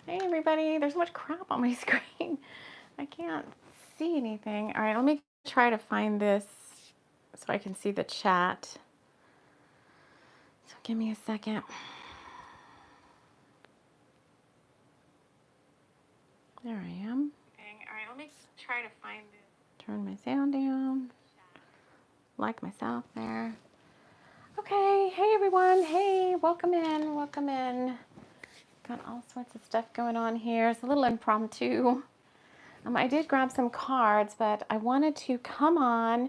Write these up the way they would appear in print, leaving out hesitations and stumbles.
Hey everybody, there's so much crap on my screen. I can't see anything. All right, let me try to find this so I can see the chat. So give me a second. There I am. All right, let me try to find this. Turn my sound down. Like myself there. Okay, hey everyone. Hey, welcome in, welcome in. Got all sorts of stuff going on here. It's a little impromptu. I did grab some cards, but I wanted to come on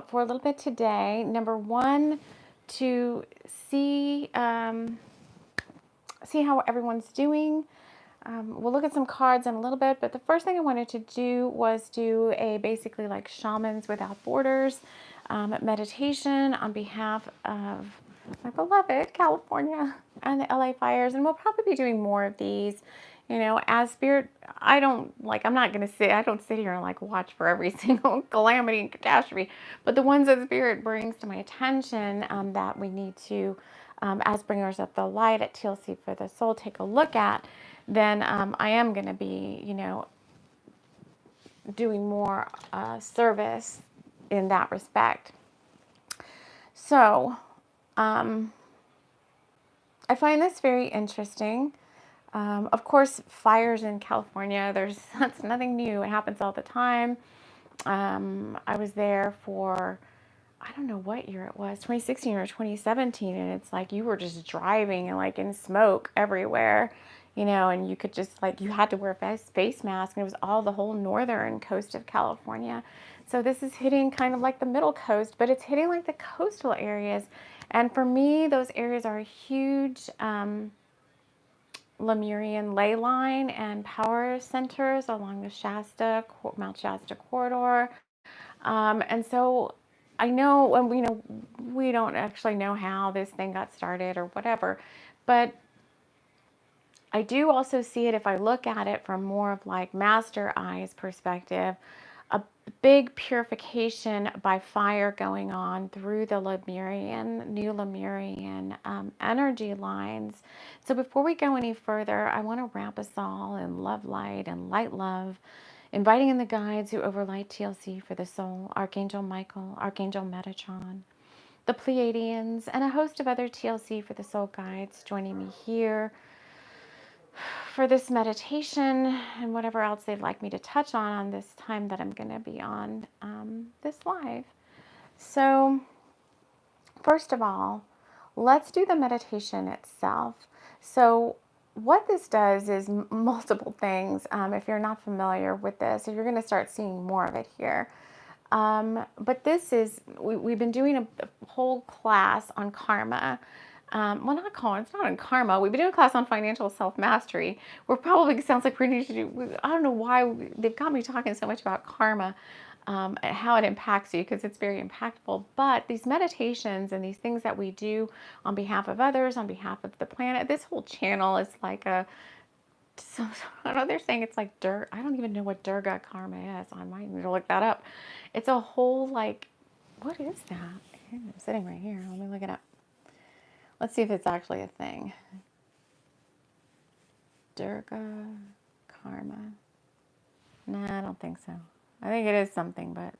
for a little bit today. Number one, to see see how everyone's doing. We'll look at some cards in a little bit, but the first thing I wanted to do was do a basically like Shamans Without Borders meditation on behalf of my beloved California and the LA fires. And we'll probably be doing more of these, you know, as spirit. I don't I don't sit here and like watch for every single calamity and catastrophe, but the ones that spirit brings to my attention that we need to, as bringers of the light at TLC for the soul, take a look at, then I am going to be, you know, doing more service in that respect. So, I find this very interesting. Of course, fires in California, that's nothing new. It happens all the time. I was there for, I don't know what year it was, 2016 or 2017, and it's like you were just driving and like in smoke everywhere, you know, and you could just like, you had to wear a face mask, and it was all the whole northern coast of California. So this is hitting kind of like the middle coast, but it's hitting like the coastal areas. And for me, those areas are a huge Lemurian ley line and power centers along the Mount Shasta corridor. And so I know, and we don't actually know how this thing got started or whatever, but I do also see it, if I look at it from more of like master eyes perspective, a big purification by fire going on through the new Lemurian energy lines. So before we go any further, I want to wrap us all in love light and light love, inviting in the guides who overlight TLC for the soul, Archangel Michael, Archangel Metatron, the Pleiadians, and a host of other TLC for the soul guides joining me here for this meditation and whatever else they'd like me to touch on this time that I'm going to be on this live. So first of all, let's do the meditation itself. So what this does is multiple things. If you're not familiar with this, you're going to start seeing more of it here. But this is, we've been doing a whole class on karma. Well, not karma, it's not on karma. We've been doing a class on financial self-mastery. We're probably, it sounds like we need to do, I don't know why they've got me talking so much about karma, and how it impacts you, because it's very impactful. But these meditations and these things that we do on behalf of others, on behalf of the planet, this whole channel is like a, so I know they're saying it's like dirt. I don't even know what Durga karma is. I might need to look that up. It's a whole like, what is that? I'm sitting right here. Let me look it up. Let's see if it's actually a thing. Durga karma. Nah, I don't think so. I think it is something, but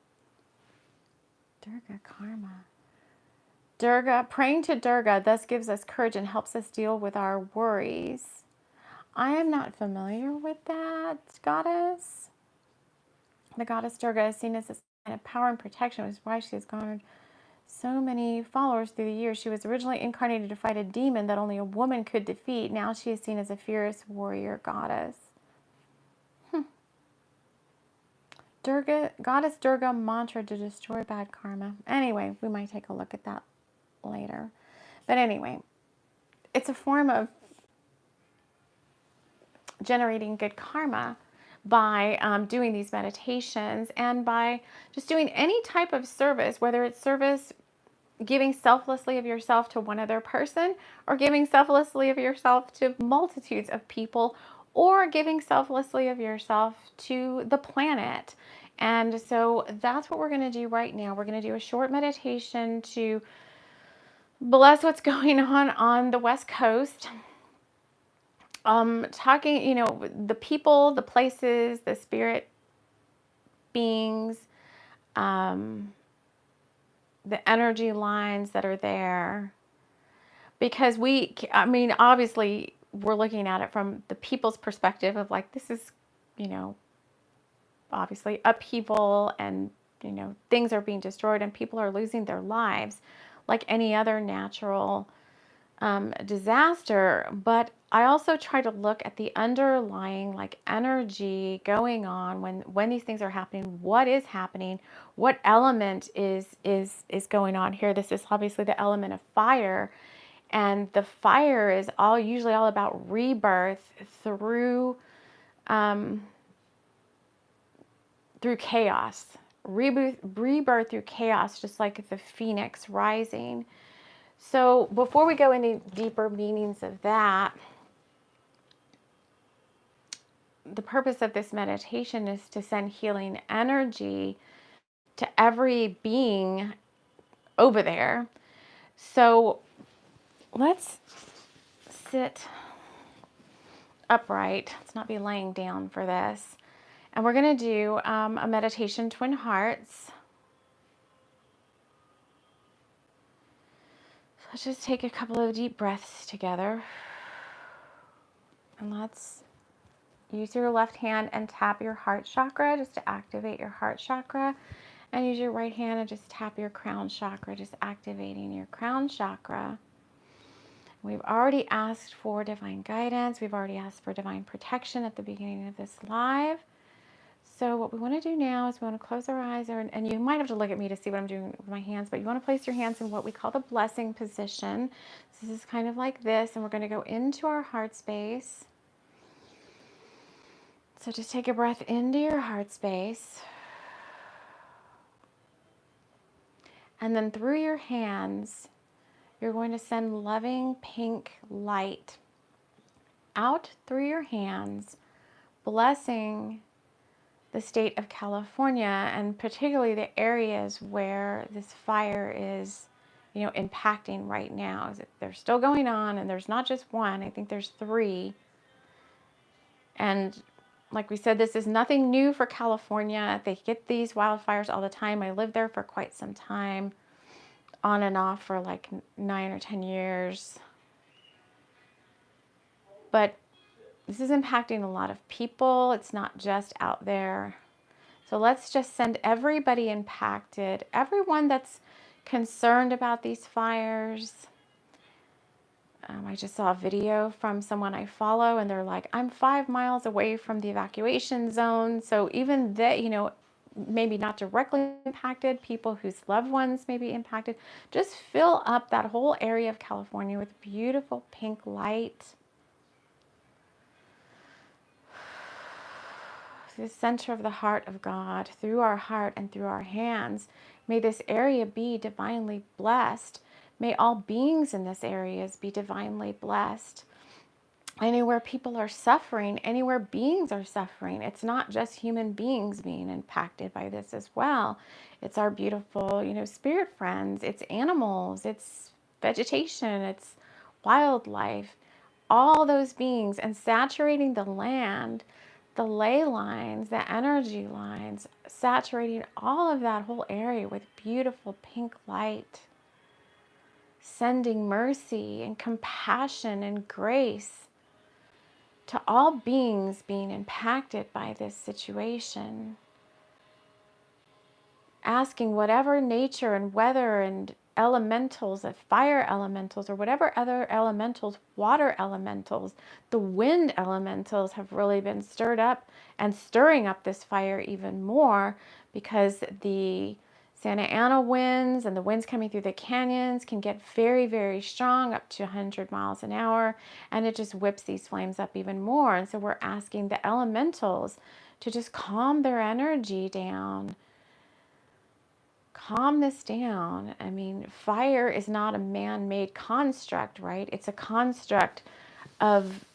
Durga karma. Durga, praying to Durga thus gives us courage and helps us deal with our worries. I am not familiar with that goddess. The goddess Durga is seen as a sign of power and protection, which is why she has garnered so many followers through the years. She was originally incarnated to fight a demon that only a woman could defeat. Now she is seen as a fierce warrior goddess. Durga, goddess Durga mantra to destroy bad karma. Anyway, we might take a look at that later. But anyway, it's a form of generating good karma by doing these meditations and by just doing any type of service, whether it's service giving selflessly of yourself to one other person, or giving selflessly of yourself to multitudes of people, or giving selflessly of yourself to the planet. And so that's what we're going to do right now. We're going to do a short meditation to bless what's going on the West Coast. Talking, the people, the places, the spirit beings, um, the energy lines that are there. Because obviously we're looking at it from the people's perspective of like, this is, you know, obviously upheaval, and, things are being destroyed and people are losing their lives like any other natural disaster. But I also try to look at the underlying like energy going on when these things are happening. What is happening? What element is going on here? This is obviously the element of fire, and the fire is usually all about rebirth through through chaos. Rebirth through chaos, just like the phoenix rising. So before we go into deeper meanings of that, the purpose of this meditation is to send healing energy to every being over there. So let's sit upright. Let's not be laying down for this. And we're going to do a meditation, Twin Hearts. So let's just take a couple of deep breaths together. And let's use your left hand and tap your heart chakra just to activate your heart chakra. And use your right hand and just tap your crown chakra, just activating your crown chakra. We've already asked for divine guidance. We've already asked for divine protection at the beginning of this live. So what we want to do now is we want to close our eyes, and you might have to look at me to see what I'm doing with my hands, but you want to place your hands in what we call the blessing position. So this is kind of like this, and we're going to go into our heart space. So just take a breath into your heart space. And then through your hands, you're going to send loving pink light out through your hands, blessing the state of California, and particularly the areas where this fire is, impacting right now. They're still going on, and there's not just one. I think there's 3. And like we said, this is nothing new for California. They get these wildfires all the time. I lived there for quite some time, on and off for like 9 or 10 years. But this is impacting a lot of people. It's not just out there. So let's just send everybody impacted, everyone that's concerned about these fires. I just saw a video from someone I follow, and they're like, I'm 5 miles away from the evacuation zone. So even they, maybe not directly impacted, people whose loved ones may be impacted, just fill up that whole area of California with beautiful pink light. The center of the heart of God, through our heart and through our hands. May this area be divinely blessed. May all beings in this area be divinely blessed. Anywhere people are suffering, anywhere beings are suffering, it's not just human beings being impacted by this as well. It's our beautiful, spirit friends, it's animals, it's vegetation, it's wildlife, all those beings, and saturating the land, the ley lines, the energy lines, saturating all of that whole area with beautiful pink light, sending mercy and compassion and grace to all beings being impacted by this situation. Asking whatever nature and weather and elementals, fire elementals, or whatever other elementals, water elementals, the wind elementals have really been stirred up and stirring up this fire even more, because the Santa Ana winds and the winds coming through the canyons can get very, very strong, up to 100 miles an hour, and it just whips these flames up even more. And so we're asking the elementals to just calm their energy down. Calm this down. I mean, fire is not a man-made construct, right? It's a construct of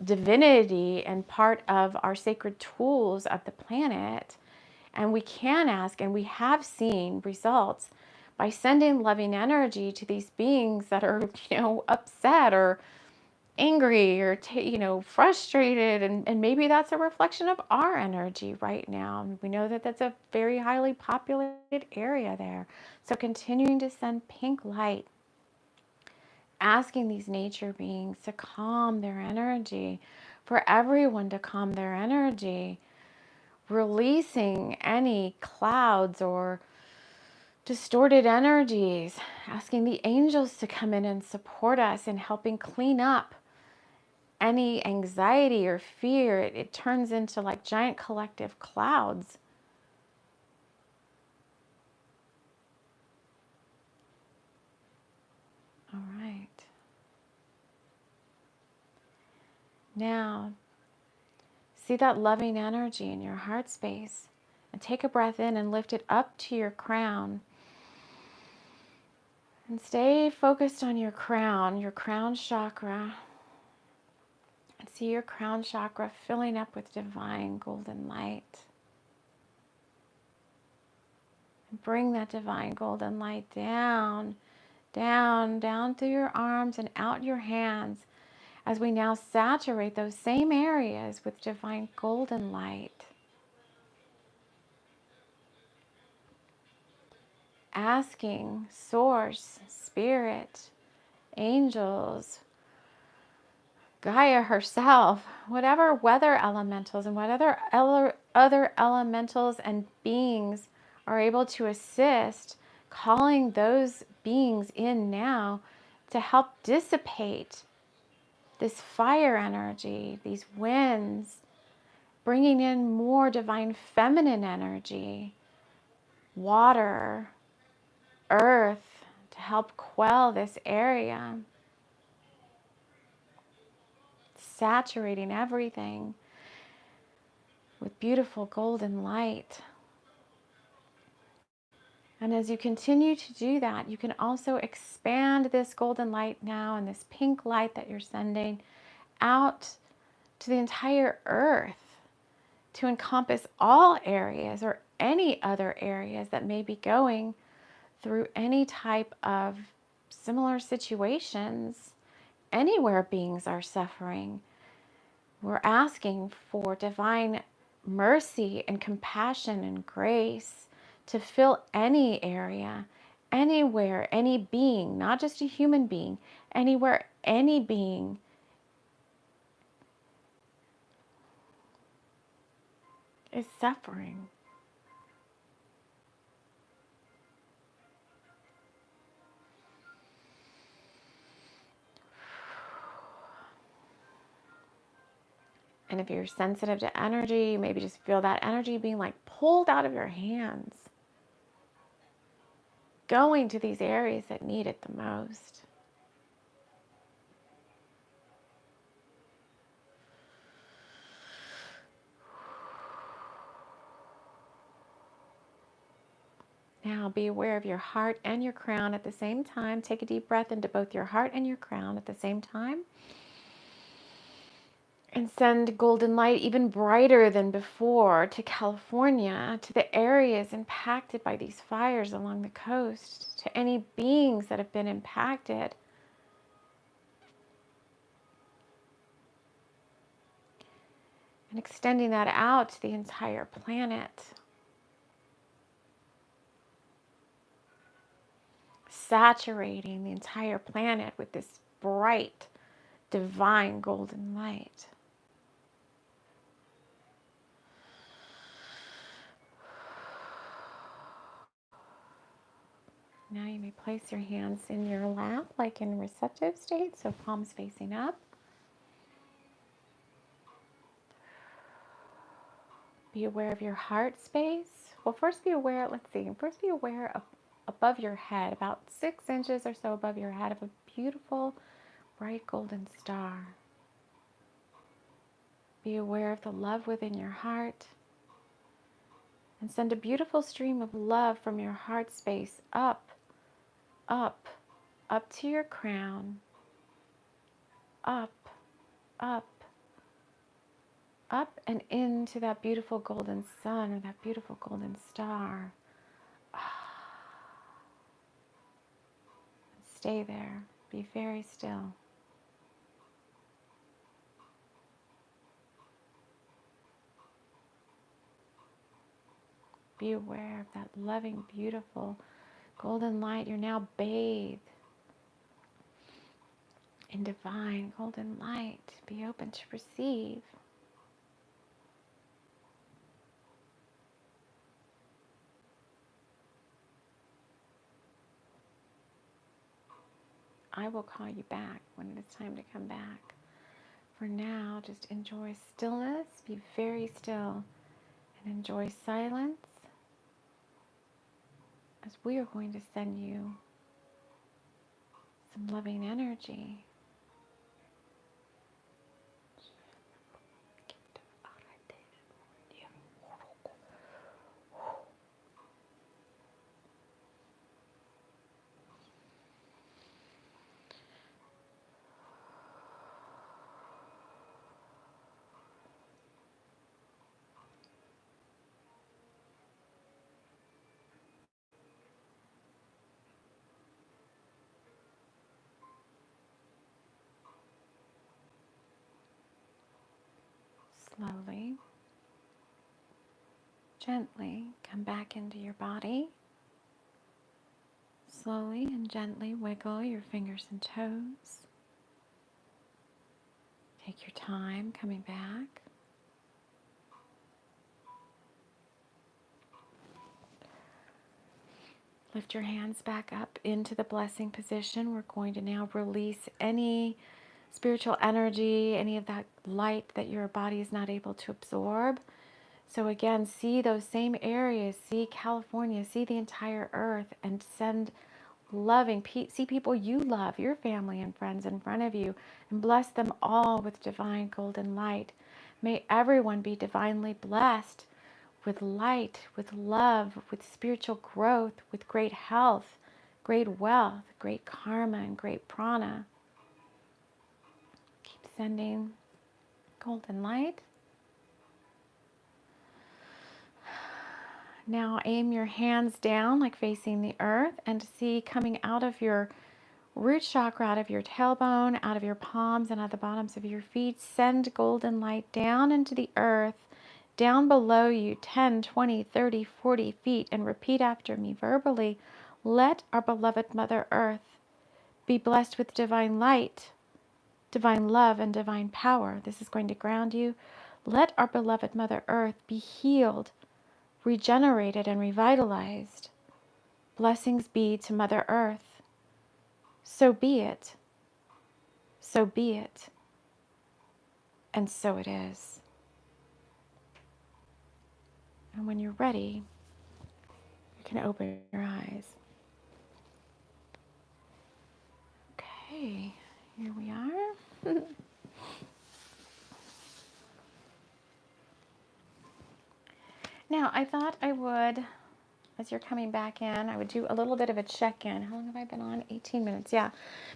divinity and part of our sacred tools of the planet. And we can ask, and we have seen results by sending loving energy to these beings that are, upset or angry or frustrated, and maybe that's a reflection of our energy right now. We know that that's a very highly populated area there. So continuing to send pink light, asking these nature beings to calm their energy, for everyone to calm their energy, releasing any clouds or distorted energies, asking the angels to come in and support us in helping clean up any anxiety or fear. It turns into like giant collective clouds. All right. Now, see that loving energy in your heart space, and take a breath in and lift it up to your crown. And stay focused on your crown chakra. And see your crown chakra filling up with divine golden light. And bring that divine golden light down, down, down through your arms and out your hands, as we now saturate those same areas with divine golden light. Asking Source, Spirit, angels, Gaia herself, whatever weather elementals and what other elementals and beings are able to assist, calling those beings in now to help dissipate this fire energy, these winds, bringing in more divine feminine energy, water, earth, to help quell this area, saturating everything with beautiful golden light. And as you continue to do that, you can also expand this golden light now and this pink light that you're sending out to the entire earth, to encompass all areas or any other areas that may be going through any type of similar situations, anywhere beings are suffering. We're asking for divine mercy and compassion and grace to fill any area, anywhere, any being, not just a human being, anywhere, any being is suffering. And if you're sensitive to energy, maybe just feel that energy being like pulled out of your hands, going to these areas that need it the most. Now be aware of your heart and your crown at the same time. Take a deep breath into both your heart and your crown at the same time. And send golden light even brighter than before to California, to the areas impacted by these fires along the coast, to any beings that have been impacted. And extending that out to the entire planet. Saturating the entire planet with this bright, divine golden light. Now you may place your hands in your lap like in receptive state, so palms facing up. Be aware of your heart space. Well, first be aware of above your head, about 6 inches or so above your head, of a beautiful, bright golden star. Be aware of the love within your heart. And send a beautiful stream of love from your heart space up, up, up to your crown, up, up, up and into that beautiful golden sun or that beautiful golden star. Stay there. Be very still. Be aware of that loving, beautiful golden light. You're now bathed in divine golden light. Be open to receive. I will call you back when it is time to come back. For now, just enjoy stillness. Be very still and enjoy silence as we are going to send you some loving energy. Slowly, gently come back into your body. Slowly and gently wiggle your fingers and toes. Take your time coming back. Lift your hands back up into the blessing position. We're going to now release any spiritual energy, any of that light that your body is not able to absorb. So again, see those same areas, see California, see the entire earth, and send loving, see people you love, your family and friends in front of you, and bless them all with divine golden light. May everyone be divinely blessed with light, with love, with spiritual growth, with great health, great wealth, great karma, and great prana. Keep sending golden light. Now aim your hands down like facing the earth and see coming out of your root chakra, out of your tailbone, out of your palms, and out of the bottoms of your feet. Send golden light down into the earth, down below you, 10, 20, 30, 40 feet, and repeat after me verbally. Let our beloved Mother Earth be blessed with divine light, divine love, and divine power. This is going to ground you. Let our beloved Mother Earth be healed, regenerated, and revitalized. Blessings be to Mother Earth. So be it. So be it. And so it is. And when you're ready, you can open your eyes. Okay, here we are. Now, I thought I would, as you're coming back in, I would do a little bit of a check-in. How long have I been on? 18 minutes, yeah.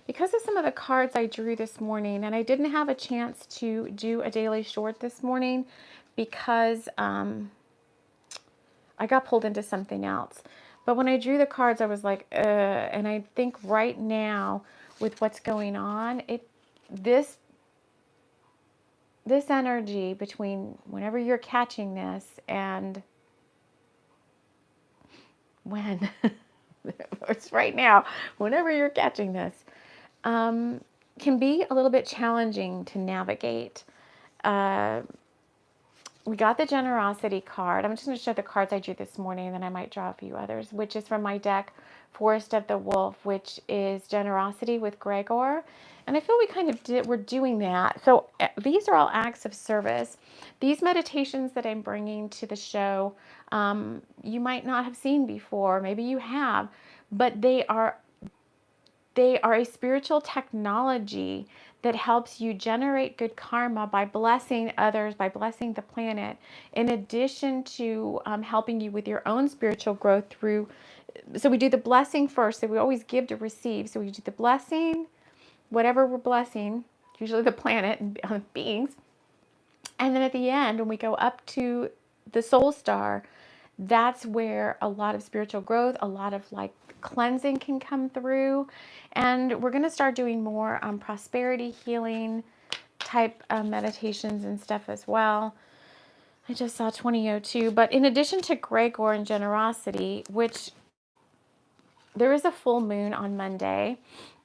Because of some of the cards I drew this morning, and I didn't have a chance to do a daily short this morning because I got pulled into something else. But when I drew the cards, I was like, and I think right now with what's going on, this energy between whenever you're catching this and when, it's right now, whenever you're catching this, can be a little bit challenging to navigate. We got the generosity card. I'm just going to show the cards I drew this morning, and then I might draw a few others, which is from my deck, Forest of the Wolf, which is generosity with Gregor. And I feel we kind of we're doing that. So these are all acts of service. These meditations that I'm bringing to the show, you might not have seen before. Maybe you have, but they are a spiritual technology that helps you generate good karma by blessing others, by blessing the planet, in addition to helping you with your own spiritual growth through. So we do the blessing first. So we always give to receive. So we do the blessing, whatever we're blessing, usually the planet and beings. And then at the end, when we go up to the soul star, that's where a lot of spiritual growth, a lot of like cleansing can come through. And we're going to start doing more prosperity healing type meditations and stuff as well. I just saw 2002. But in addition to Gregor and generosity, which there is a full moon on Monday,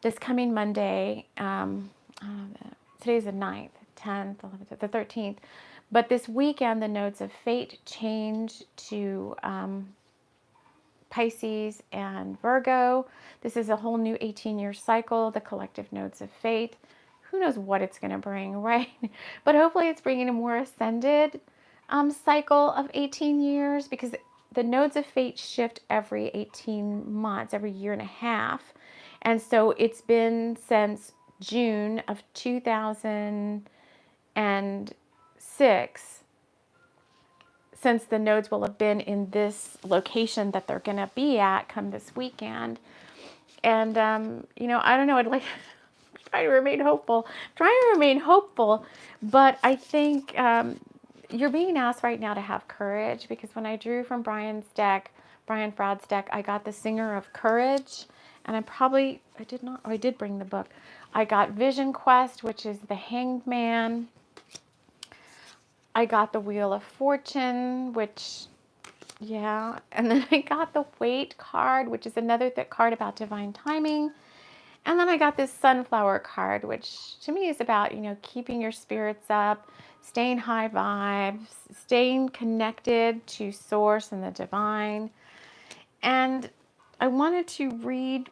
this coming Monday, today's the 9th, 10th, 11th, the 13th. But this weekend, the nodes of fate change to Pisces and Virgo. This is a whole new 18-year cycle, the collective nodes of fate. Who knows what it's going to bring, right? But hopefully it's bringing a more ascended cycle of 18 years, because the nodes of fate shift every 18 months, every year and a half. And so it's been since June of 2006 since the nodes will have been in this location that they're going to be at come this weekend. And, I don't know, I'd like try to remain hopeful, but I think you're being asked right now to have courage, because when I drew from Brian Froud's deck, I got the Singer of Courage, and I did bring the book. I got Vision Quest, which is the Hanged Man. I got the Wheel of Fortune, which, yeah. And then I got the Wait card, which is another card about divine timing. And then I got this Sunflower card, which to me is about, keeping your spirits up, staying high vibes, staying connected to Source and the divine. And I wanted to read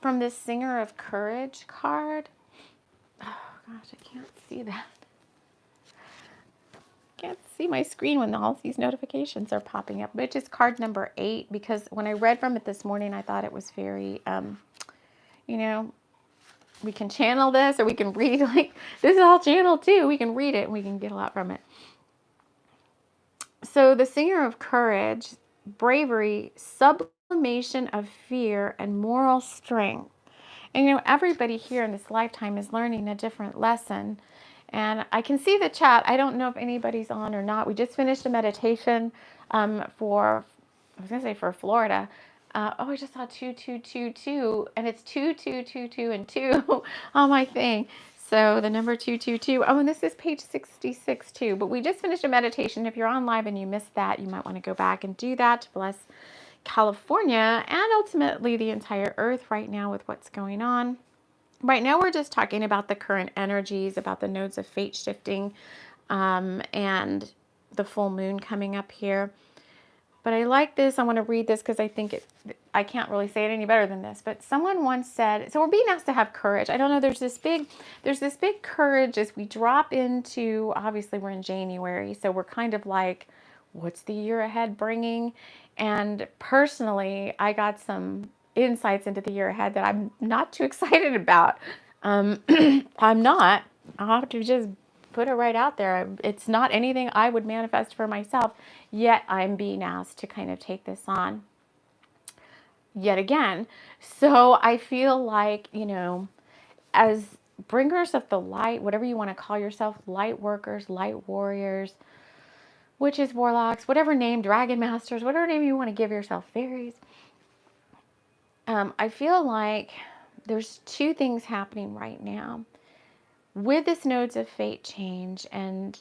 from this Singer of Courage card. Oh gosh, I can't see that. Can't see my screen when all these notifications are popping up, which is card number 8, because when I read from it this morning, I thought it was very, we can channel this, or we can read, like, this is all channel too. We can read it and we can get a lot from it. So the Singer of Courage, bravery, sublimation of fear, and moral strength. And everybody here in this lifetime is learning a different lesson. And I can see the chat. I don't know if anybody's on or not. We just finished a meditation for Florida. I just saw 2222, and it's 2222 and 2 on my thing. So the number 222. Oh, and this is page 66 too. But we just finished a meditation. If you're on live and you missed that, you might want to go back and do that to bless California and ultimately the entire earth right now with what's going on. Right now, we're just talking about the current energies, about the nodes of fate shifting, and the full moon coming up here. But I like this. I want to read this because I think I can't really say it any better than this. But someone once said, so we're being asked to have courage. I don't know. There's this big courage as we drop into, obviously we're in January. So we're kind of like, what's the year ahead bringing? And personally, I got some insights into the year ahead that I'm not too excited about. I'm not. I'll have to just put it right out there. It's not anything I would manifest for myself, yet I'm being asked to kind of take this on yet again. So I feel like, as bringers of the light, whatever you want to call yourself, light workers, light warriors, witches, warlocks, whatever name, dragon masters, whatever name you want to give yourself, fairies, I feel like there's two things happening right now. With this nodes of fate change and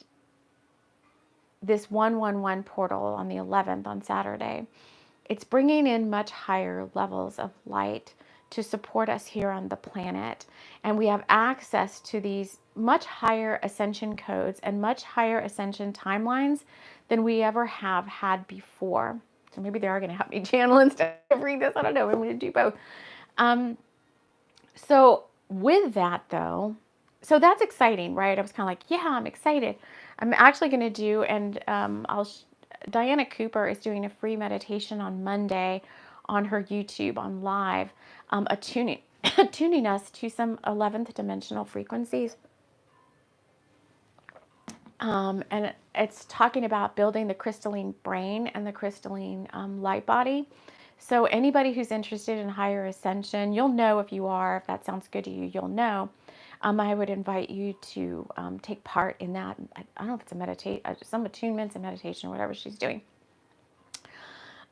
this 111 portal on the 11th on Saturday, it's bringing in much higher levels of light to support us here on the planet. And we have access to these much higher ascension codes and much higher ascension timelines than we ever have had before. So maybe they are going to help me channel instead of read this. I don't know. I'm going to do both. So with that though, so that's exciting, right? I was kind of like, yeah, I'm excited. I'm actually going to do, and Diana Cooper is doing a free meditation on Monday on her YouTube on live, attuning us to some 11th dimensional frequencies. And it's talking about building the crystalline brain and the crystalline light body. So anybody who's interested in higher ascension, you'll know if you are, if that sounds good to you, you'll know. I would invite you to take part in that. I don't know if it's some attunements and meditation or whatever she's doing.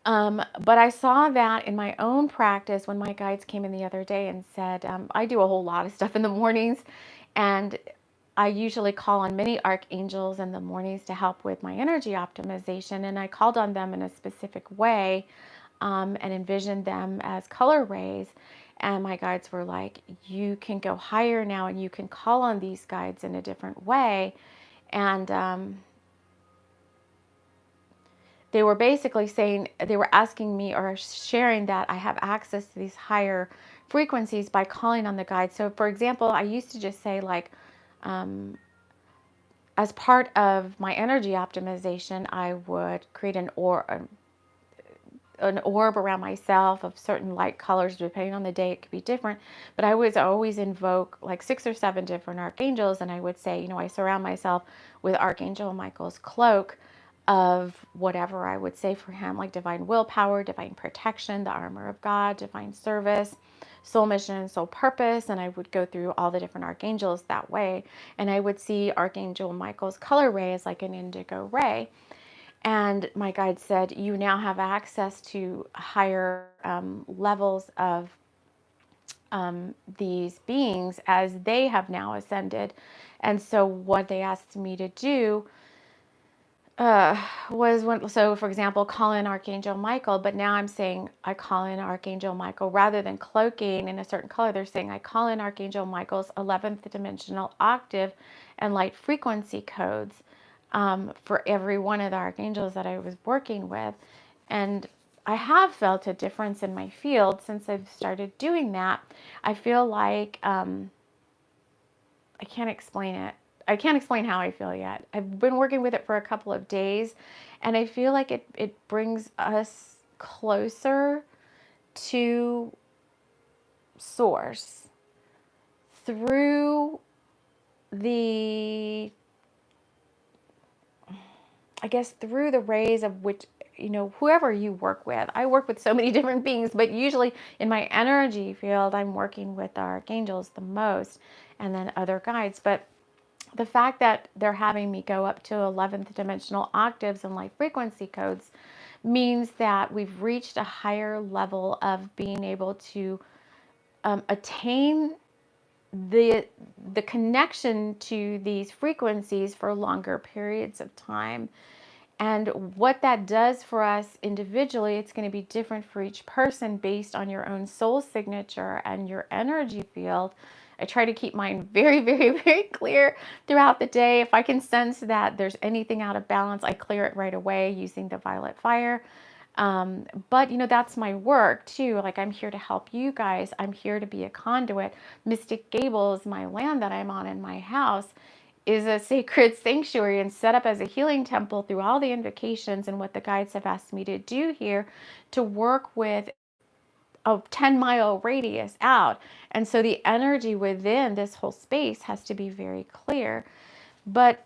But I saw that in my own practice when my guides came in the other day and said, I do a whole lot of stuff in the mornings, and I usually call on many archangels in the mornings to help with my energy optimization, and I called on them in a specific way, and envisioned them as color rays. And my guides were like, you can go higher now and you can call on these guides in a different way. And they were basically saying, they were asking me or sharing that I have access to these higher frequencies by calling on the guides. So, for example, I used to just say, like, as part of my energy optimization, I would create an orb around myself of certain light colors. Depending on the day, it could be different, but I would always invoke like 6 or 7 different archangels, and I would say, you know, I surround myself with Archangel Michael's cloak of whatever I would say for him, like divine willpower, divine protection, the armor of God, divine service, soul mission, soul purpose. And I would go through all the different archangels that way, and I would see Archangel Michael's color ray as like an indigo ray. And my guide said, you now have access to higher levels of these beings as they have now ascended. And so what they asked me to do so for example, call in Archangel Michael, but now I'm saying I call in Archangel Michael rather than cloaking in a certain color. They're saying I call in Archangel Michael's 11th dimensional octave and light frequency codes for every one of the archangels that I was working with. And I have felt a difference in my field since I've started doing that. I feel like I can't explain it. I can't explain how I feel yet. I've been working with it for a couple of days, and I feel like it brings us closer to source through the, I guess, through the rays of which, you know, whoever you work with. I work with so many different beings, but usually in my energy field, I'm working with the archangels the most, and then other guides. But the fact that they're having me go up to 11th dimensional octaves and light frequency codes means that we've reached a higher level of being able to attain the connection to these frequencies for longer periods of time. And what that does for us individually, it's going to be different for each person based on your own soul signature and your energy field. I try to keep mine very, very, very clear throughout the day. If I can sense that there's anything out of balance, I clear it right away using the violet fire. But you know, that's my work too. Like, I'm here to help you guys. I'm here to be a conduit. Mystic Gables, my land that I'm on in my house, is a sacred sanctuary and set up as a healing temple through all the invocations and what the guides have asked me to do here to work with a 10-mile radius out. And so the energy within this whole space has to be very clear. But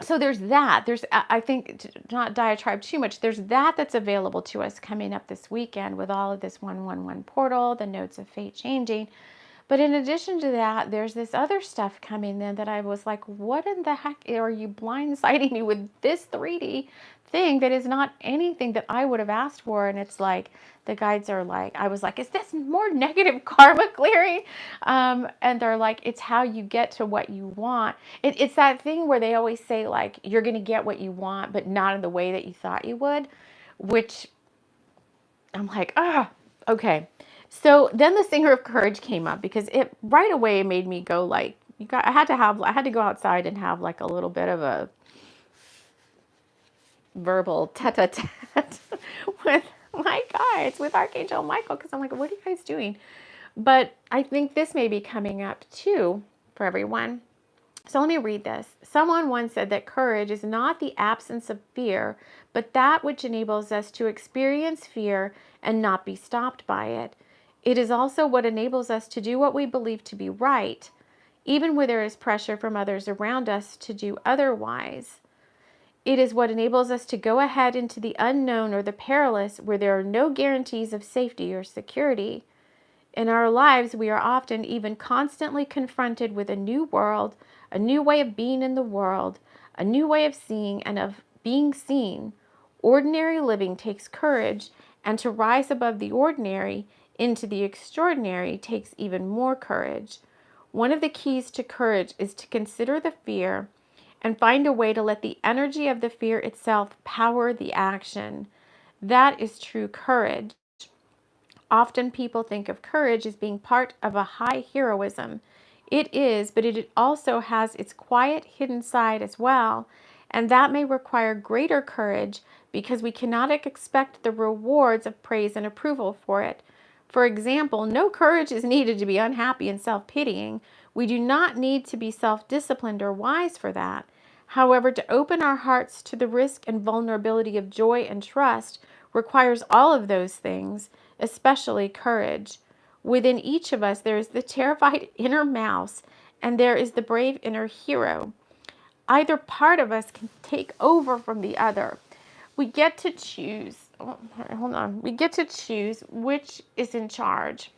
so there's that. There's, I think, to not diatribe too much, there's that's available to us coming up this weekend with all of this 111 portal, the notes of fate changing. But in addition to that, there's this other stuff coming in that I was like, what in the heck are you blindsiding me with this 3D thing that is not anything that I would have asked for? And it's like, the guides are like, I was like, is this more negative karma clearing? And they're like, it's how you get to what you want. It's that thing where they always say, like, you're going to get what you want, but not in the way that you thought you would, which I'm like, okay. So then the Singer of Courage came up because it right away made me go like, I had to go outside and have like a little bit of a verbal tete-a-tete with my guides, with Archangel Michael, because I'm like, what are you guys doing? But I think this may be coming up too for everyone. So let me read this. Someone once said that courage is not the absence of fear, but that which enables us to experience fear and not be stopped by it. It is also what enables us to do what we believe to be right, even when there is pressure from others around us to do otherwise. It is what enables us to go ahead into the unknown or the perilous where there are no guarantees of safety or security. In our lives, we are often even constantly confronted with a new world, a new way of being in the world, a new way of seeing and of being seen. Ordinary living takes courage, and to rise above the ordinary into the extraordinary takes even more courage. One of the keys to courage is to consider the fear and find a way to let the energy of the fear itself power the action. That is true courage. Often people think of courage as being part of a high heroism. It is, but it also has its quiet, hidden side as well, and that may require greater courage because we cannot expect the rewards of praise and approval for it. For example, no courage is needed to be unhappy and self-pitying. We do not need to be self-disciplined or wise for that. However, to open our hearts to the risk and vulnerability of joy and trust requires all of those things, especially courage. Within each of us, there is the terrified inner mouse and there is the brave inner hero. Either part of us can take over from the other. We get to choose. Oh, hold on. We get to choose which is in charge.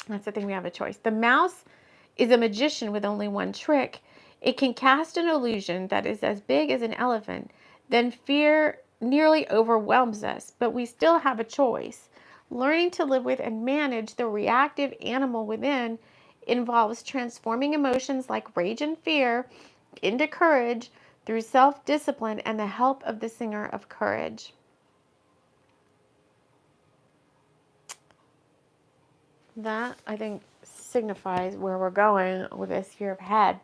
That's the thing, we have a choice. The mouse is a magician with only one trick. It can cast an illusion that is as big as an elephant. Then fear nearly overwhelms us, but we still have a choice. Learning to live with and manage the reactive animal within involves transforming emotions like rage and fear into courage through self-discipline and the help of the singer of courage. That, I think, signifies where we're going with this year ahead.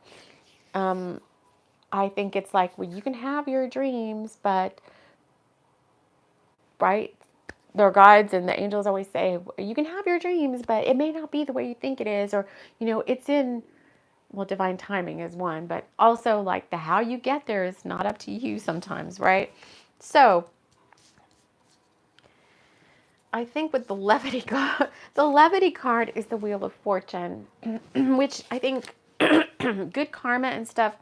I think it's like, well, you can have your dreams, but, right? Their guides and the angels always say, you can have your dreams, but it may not be the way you think it is. Or, it's in, well, divine timing is one, but also like the how you get there is not up to you sometimes, right? So I think with the levity card, the levity card is the Wheel of Fortune, which I think good karma and stuff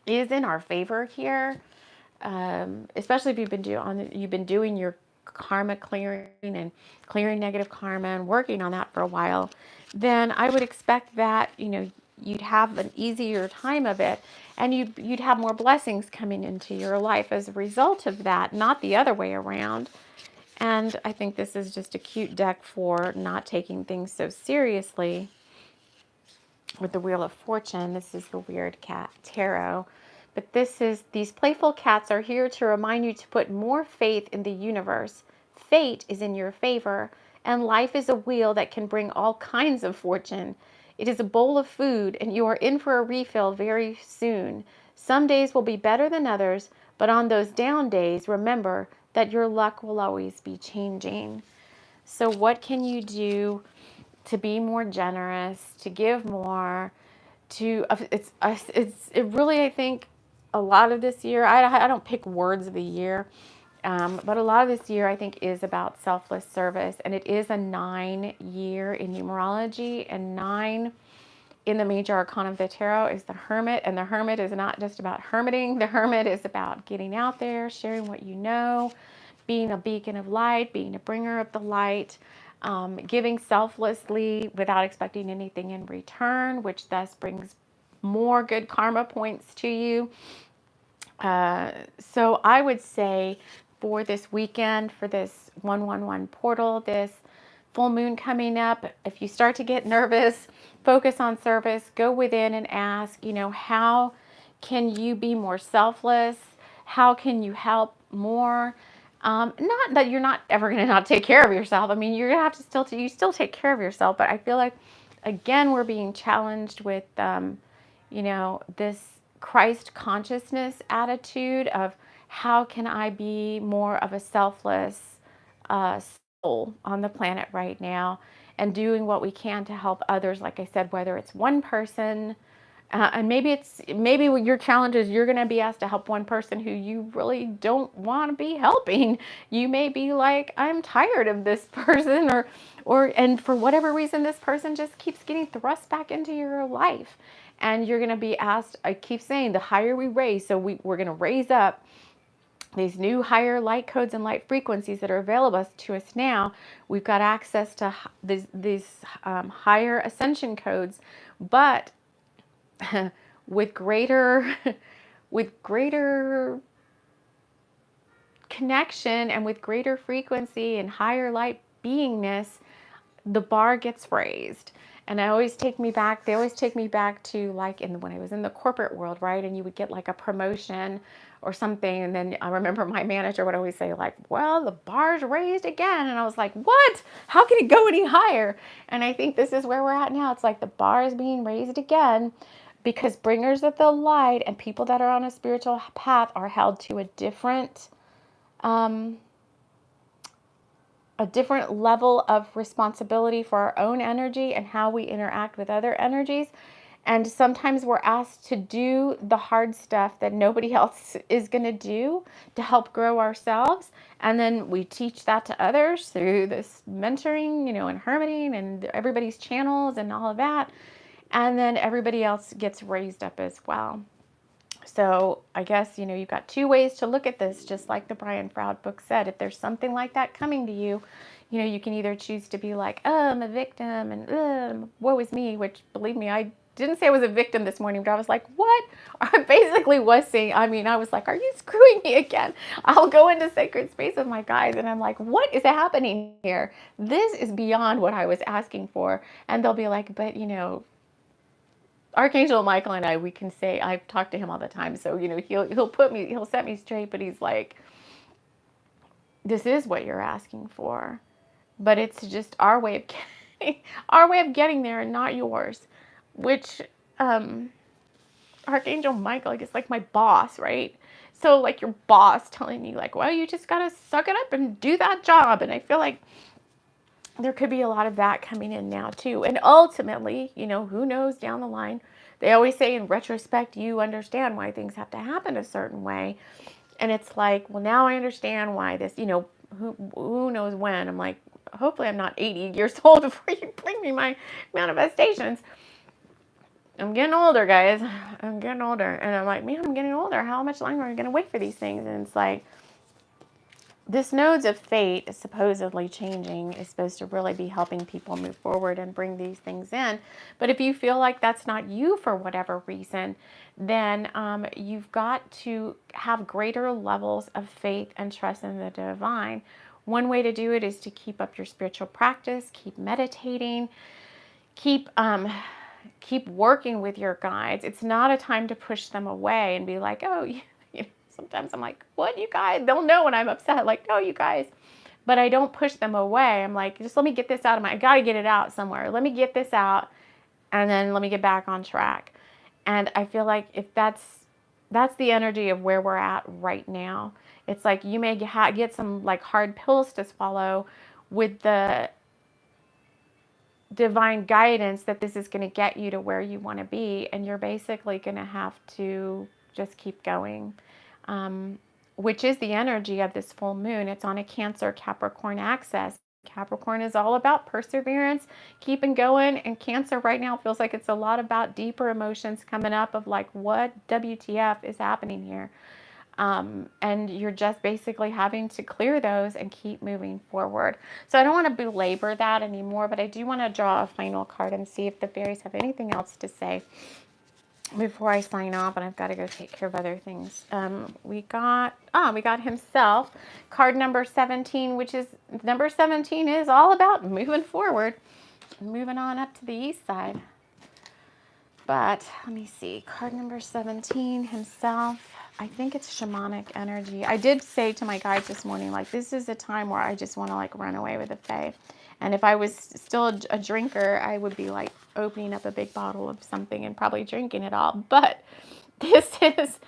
is in our favor here, especially if you've been doing your karma clearing and clearing negative karma and working on that for a while. Then I would expect that you'd have an easier time of it, and you'd have more blessings coming into your life as a result of that, not the other way around. And I think this is just a cute deck for not taking things so seriously. With the Wheel of Fortune, this is the Weird Cat Tarot. But these playful cats are here to remind you to put more faith in the universe. Fate is in your favor, and life is a wheel that can bring all kinds of fortune. It is a bowl of food, and you are in for a refill very soon. Some days will be better than others, but on those down days, remember that your luck will always be changing. So what can you do to be more generous, to give more, it really, I think, a lot of this year, I don't pick words of the year, but a lot of this year, I think, is about selfless service, and it is a 9 year in numerology, and 9 in the major arcana of the tarot is the Hermit, and the Hermit is not just about hermiting. The Hermit is about getting out there, sharing what you know, being a beacon of light, being a bringer of the light, giving selflessly without expecting anything in return, which thus brings more good karma points to you. So I would say for this weekend, for this 111 portal, this full moon coming up, if you start to get nervous, focus on service, go within and ask, how can you be more selfless? How can you help more? Not that you're not ever going to not take care of yourself. I mean, you're going to have to you still take care of yourself, but I feel like, again, we're being challenged with, this Christ consciousness attitude of how can I be more of a selfless soul on the planet right now, and doing what we can to help others. Like I said, whether it's one person, and maybe your challenge is you're going to be asked to help one person who you really don't want to be helping. You may be like, I'm tired of this person, and for whatever reason, this person just keeps getting thrust back into your life. And you're going to be asked, I keep saying, the higher we raise, so we're going to raise up these new higher light codes and light frequencies that are available to us now. We've got access to these higher ascension codes, but with greater connection and with greater frequency and higher light beingness, the bar gets raised. And I always take me back, they always take me back to like when I was in the corporate world, right? And you would get like a promotion or something. And then I remember my manager would always say like, well, the bar's raised again. And I was like, what? How can it go any higher? And I think this is where we're at now. It's like the bar is being raised again because bringers of the light and people that are on a spiritual path are held to um, a different level of responsibility for our own energy and how we interact with other energies. And sometimes we're asked to do the hard stuff that nobody else is going to do to help grow ourselves. And then we teach that to others through this mentoring, and hermiting and everybody's channels and all of that. And then everybody else gets raised up as well. So I guess, you've got two ways to look at this, just like the Brian Froud book said. If there's something like that coming to you, you can either choose to be like, oh, I'm a victim and woe is me, which believe me, I didn't say I was a victim this morning, but I was like, what? I basically was saying, I was like, are you screwing me again? I'll go into sacred space with my guides and I'm like, what is happening here? This is beyond what I was asking for. And they'll be like, but Archangel Michael and I, we can say, I've talked to him all the time. So, he'll set me straight, but he's like, this is what you're asking for, but it's just our way of getting there and not yours, which, Archangel Michael, I guess, like my boss, right? So like your boss telling me like, well, you just got to suck it up and do that job. And I feel like there could be a lot of that coming in now too. And ultimately, who knows down the line, they always say in retrospect, you understand why things have to happen a certain way. And it's like, well, now I understand why this, who knows when. I'm like, hopefully I'm not 80 years old before you bring me my manifestations. I'm getting older, guys. I'm getting older. And I'm like, man, I'm getting older. How much longer are you going to wait for these things? And it's like, this nodes of fate is supposedly changing, is supposed to really be helping people move forward and bring these things in. But if you feel like that's not you for whatever reason, then you've got to have greater levels of faith and trust in the divine. One way to do it is to keep up your spiritual practice, keep meditating, keep working with your guides. It's not a time to push them away and be like, oh, sometimes I'm like, what, you guys? They'll know when I'm upset. Like, no, you guys. But I don't push them away. I'm like, just let me get this out of I got to get it out somewhere. Let me get this out and then let me get back on track. And I feel like if that's the energy of where we're at right now. It's like you may get some like hard pills to swallow with the divine guidance that this is going to get you to where you want to be. And you're basically going to have to just keep going. Which is the energy of this full moon. It's on a Cancer Capricorn axis. Capricorn is all about perseverance, keeping going, and Cancer right now feels like it's a lot about deeper emotions coming up of like, what WTF is happening here? And you're just basically having to clear those and keep moving forward. So I don't want to belabor that anymore, but I do want to draw a final card and see if the fairies have anything else to say before I sign off, and I've got to go take care of other things. We got himself, card number 17, which is, number 17 is all about moving forward, moving on up to the east side. But let me see, card number 17, himself, I think it's shamanic energy. I did say to my guides this morning, like, this is a time where I just want to like run away with the fae. And if I was still a drinker, I would be like opening up a big bottle of something and probably drinking it all. But this is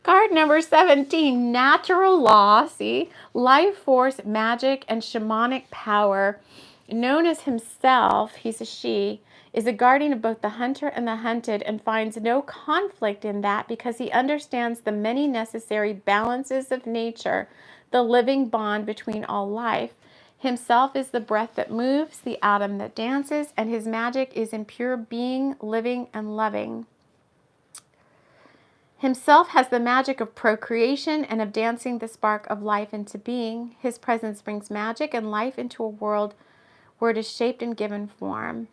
card number 17, natural law, see, life force, magic, and shamanic power. Known as himself, he's a she, is a guardian of both the hunter and the hunted and finds no conflict in that because he understands the many necessary balances of nature, the living bond between all life. Himself is the breath that moves, the atom that dances, and his magic is in pure being, living, and loving. Himself has the magic of procreation and of dancing the spark of life into being. His presence brings magic and life into a world where it is shaped and given form.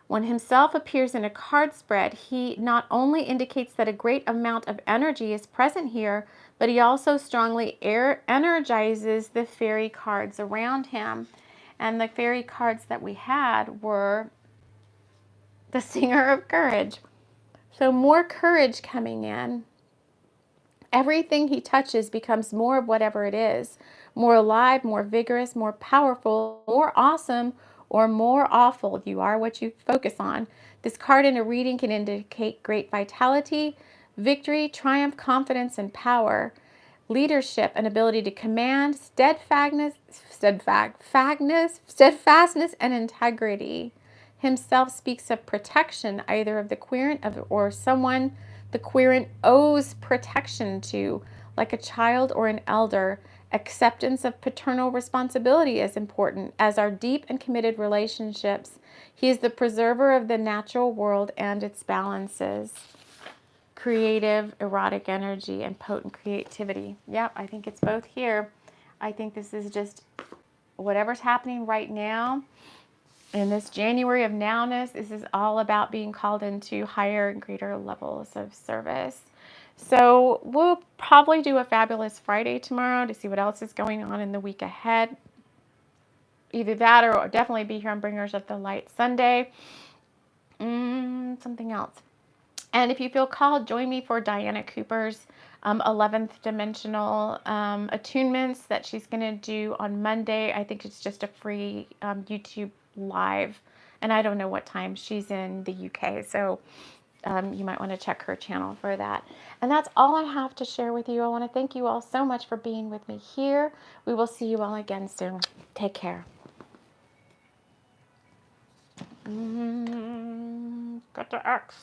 When himself appears in a card spread, he not only indicates that a great amount of energy is present here, but he also strongly energizes the fairy cards around him. And the fairy cards that we had were the singer of courage. So more courage coming in. Everything he touches becomes more of whatever it is. More alive, more vigorous, more powerful, more awesome, or more awful. You are what you focus on. This card in a reading can indicate great vitality, victory, triumph, confidence, and power, leadership, and ability to command, steadfastness, and integrity. Himself speaks of protection, either of the querent or someone the querent owes protection to, like a child or an elder. Acceptance of paternal responsibility is important, as are deep and committed relationships. He is the preserver of the natural world and its balances. Creative, erotic energy, and potent creativity. Yep, I think it's both here. I think this is just whatever's happening right now. In this January of nowness, this is all about being called into higher and greater levels of service. So we'll probably do a Fabulous Friday tomorrow to see what else is going on in the week ahead. Either that or I'll definitely be here on Bringers of the Light Sunday. Something else. And if you feel called, join me for Diana Cooper's 11th dimensional attunements that she's going to do on Monday. I think it's just a free YouTube live. And I don't know what time. She's in the UK. So you might want to check her channel for that. And that's all I have to share with you. I want to thank you all so much for being with me here. We will see you all again soon. Take care. Got the X.